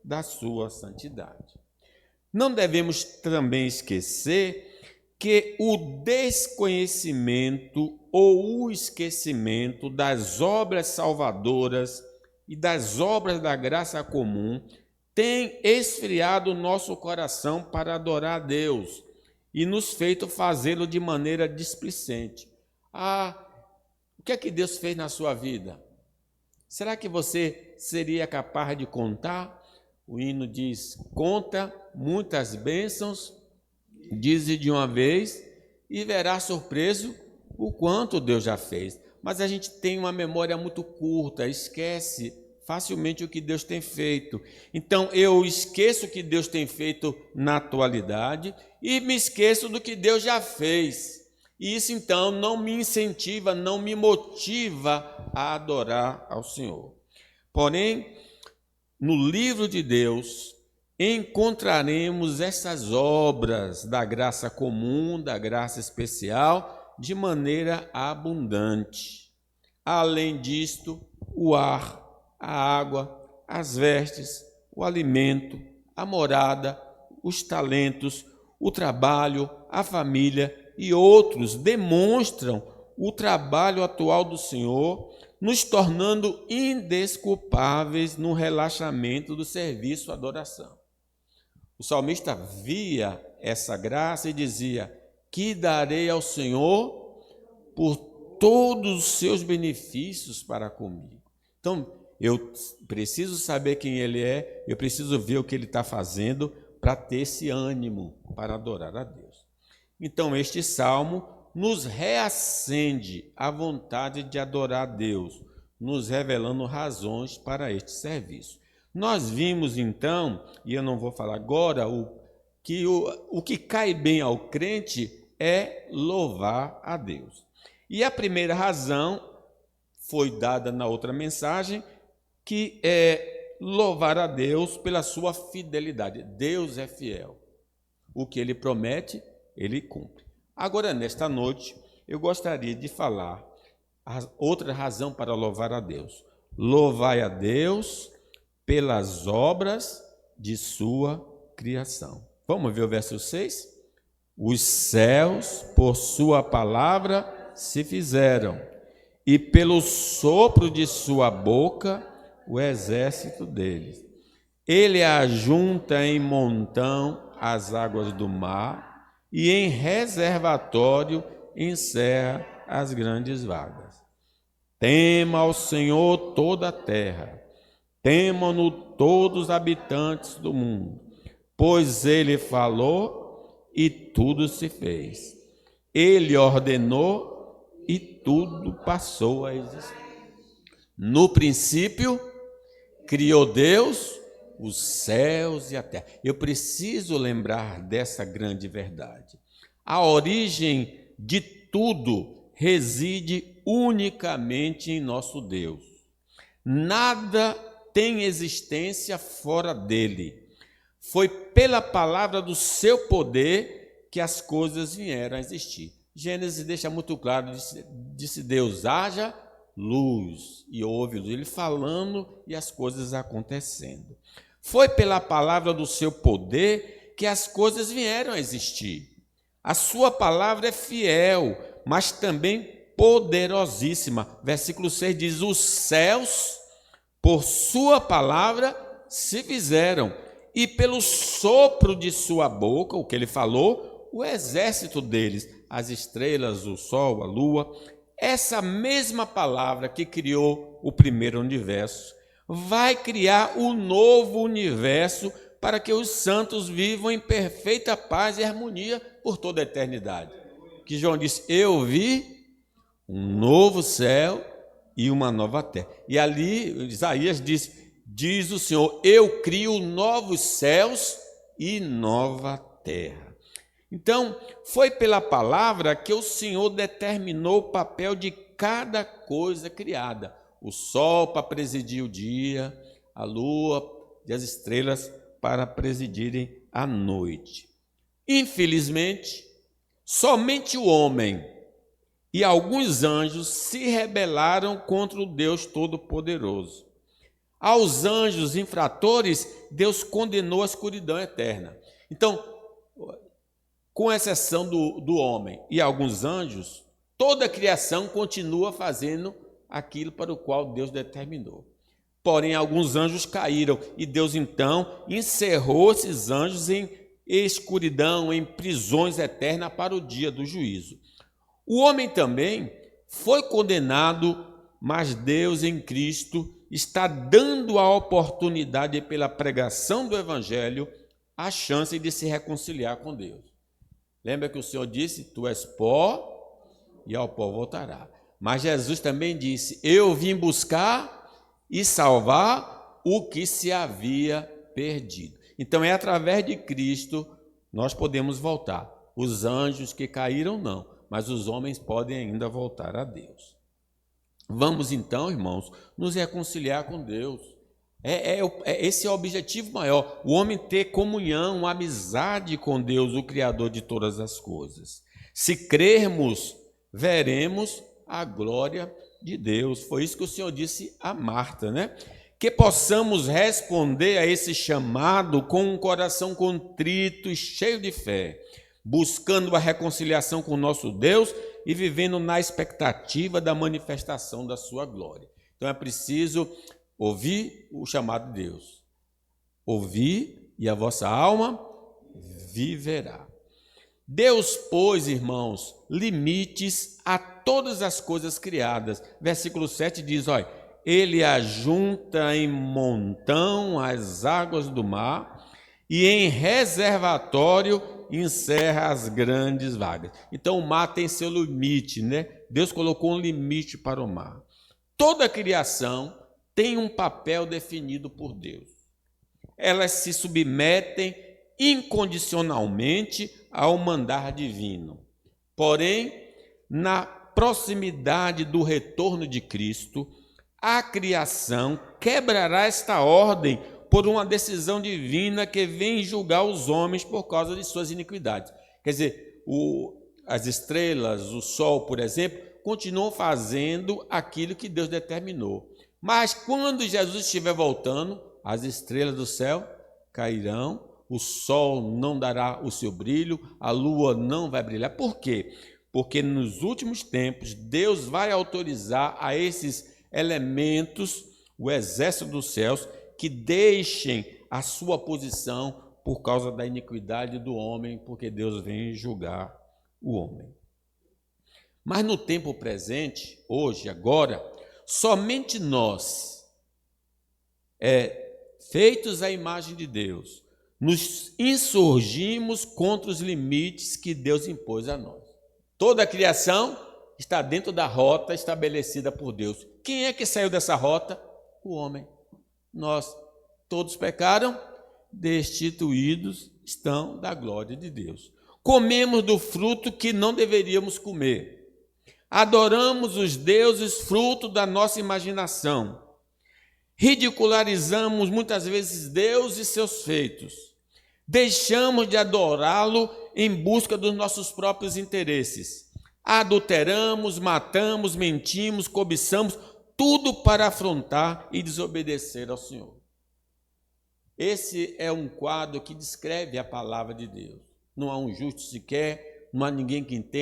da sua santidade. Não devemos também esquecer que o desconhecimento ou o esquecimento das obras salvadoras e das obras da graça comum tem esfriado o nosso coração para adorar a Deus e nos feito fazê-lo de maneira displicente. O que é que Deus fez na sua vida? Será que você seria capaz de contar? O hino diz: conta muitas bênçãos, dize de uma vez, e verá surpreso o quanto Deus já fez. Mas a gente tem uma memória muito curta, esquece facilmente o que Deus tem feito. Então eu esqueço o que Deus tem feito na atualidade e me esqueço do que Deus já fez. E isso então não me incentiva, não me motiva a adorar ao Senhor. Porém, no livro de Deus encontraremos essas obras da graça comum, da graça especial, de maneira abundante. Além disto, o ar, a água, as vestes, o alimento, a morada, os talentos, o trabalho, a família e outros demonstram o trabalho atual do Senhor, nos tornando indesculpáveis no relaxamento do serviço à adoração. O salmista via essa graça e dizia: que darei ao Senhor por todos os seus benefícios para comigo. Então, eu preciso saber quem Ele é, eu preciso ver o que Ele está fazendo para ter esse ânimo para adorar a Deus. Então, este salmo nos reacende a vontade de adorar a Deus, nos revelando razões para este serviço. Nós vimos então, e eu não vou falar agora, o que cai bem ao crente é louvar a Deus. E a primeira razão foi dada na outra mensagem, que é louvar a Deus pela sua fidelidade. Deus é fiel. O que Ele promete, Ele cumpre. Agora, nesta noite, eu gostaria de falar outra razão para louvar a Deus. Louvai a Deus pelas obras de sua criação. Vamos ver o verso 6? Os céus, por sua palavra, se fizeram, e pelo sopro de sua boca, o exército deles. Ele ajunta em montão as águas do mar, e em reservatório encerra as grandes vagas. Tema ao Senhor toda a terra, temam-no todos os habitantes do mundo, pois Ele falou e tudo se fez. Ele ordenou e tudo passou a existir. No princípio, criou Deus os céus e a terra. Eu preciso lembrar dessa grande verdade. A origem de tudo reside unicamente em nosso Deus. Nada tem existência fora dele. Foi pela palavra do seu poder que as coisas vieram a existir. Gênesis deixa muito claro, disse Deus: haja luz, e houve luz. Ele falando e as coisas acontecendo. Foi pela palavra do seu poder que as coisas vieram a existir. A sua palavra é fiel, mas também poderosíssima. Versículo 6 diz: os céus, por sua palavra, se fizeram, e pelo sopro de sua boca, o que ele falou, o exército deles, as estrelas, o sol, a lua. Essa mesma palavra que criou o primeiro universo vai criar o novo universo para que os santos vivam em perfeita paz e harmonia por toda a eternidade. Que João disse: eu vi um novo céu e uma nova terra. E ali Isaías diz o Senhor: eu crio novos céus e nova terra. Então, foi pela palavra que o Senhor determinou o papel de cada coisa criada. O sol para presidir o dia, a lua e as estrelas para presidirem a noite. Infelizmente, somente o homem e alguns anjos se rebelaram contra o Deus Todo-Poderoso. Aos anjos infratores, Deus condenou a escuridão eterna. Então, com exceção do homem e alguns anjos, toda a criação continua fazendo aquilo para o qual Deus determinou. Porém, alguns anjos caíram e Deus então encerrou esses anjos em escuridão, em prisões eternas para o dia do juízo. O homem também foi condenado, mas Deus em Cristo está dando a oportunidade pela pregação do Evangelho a chance de se reconciliar com Deus. Lembra que o Senhor disse, tu és pó e ao pó voltará. Mas Jesus também disse, eu vim buscar e salvar o que se havia perdido. Então é através de Cristo nós podemos voltar. Os anjos que caíram não, mas os homens podem ainda voltar a Deus. Vamos então, irmãos, nos reconciliar com Deus. Esse é o objetivo maior, o homem ter comunhão, amizade com Deus, o Criador de todas as coisas. Se crermos, veremos a glória de Deus. Foi isso que o Senhor disse a Marta, né? Que possamos responder a esse chamado com um coração contrito e cheio de fé, buscando a reconciliação com o nosso Deus e vivendo na expectativa da manifestação da sua glória. Então é preciso ouvir o chamado de Deus. Ouvir e a vossa alma viverá. Deus pôs, irmãos, limites a todas as coisas criadas. Versículo 7 diz, olha, ele ajunta em montão as águas do mar e em reservatório encerra as grandes vagas. Então o mar tem seu limite, né? Deus colocou um limite para o mar. Toda a criação tem um papel definido por Deus. Elas se submetem incondicionalmente ao mandar divino. Porém, na proximidade do retorno de Cristo, a criação quebrará esta ordem por uma decisão divina que vem julgar os homens por causa de suas iniquidades. Quer dizer, as estrelas, o sol, por exemplo, continuam fazendo aquilo que Deus determinou. Mas quando Jesus estiver voltando, as estrelas do céu cairão, o sol não dará o seu brilho, a lua não vai brilhar. Por quê? Porque nos últimos tempos Deus vai autorizar a esses elementos, o exército dos céus, que deixem a sua posição por causa da iniquidade do homem, porque Deus vem julgar o homem. Mas no tempo presente, hoje, agora, somente nós, feitos à imagem de Deus, nos insurgimos contra os limites que Deus impôs a nós. Toda a criação está dentro da rota estabelecida por Deus. Quem é que saiu dessa rota? O homem. Nós todos pecaram, destituídos estão da glória de Deus. Comemos do fruto que não deveríamos comer. Adoramos os deuses fruto da nossa imaginação. Ridicularizamos muitas vezes Deus e seus feitos. Deixamos de adorá-lo em busca dos nossos próprios interesses. Adulteramos, matamos, mentimos, cobiçamos, tudo para afrontar e desobedecer ao Senhor. Esse é um quadro que descreve a palavra de Deus. Não há um justo sequer, não há ninguém que entenda.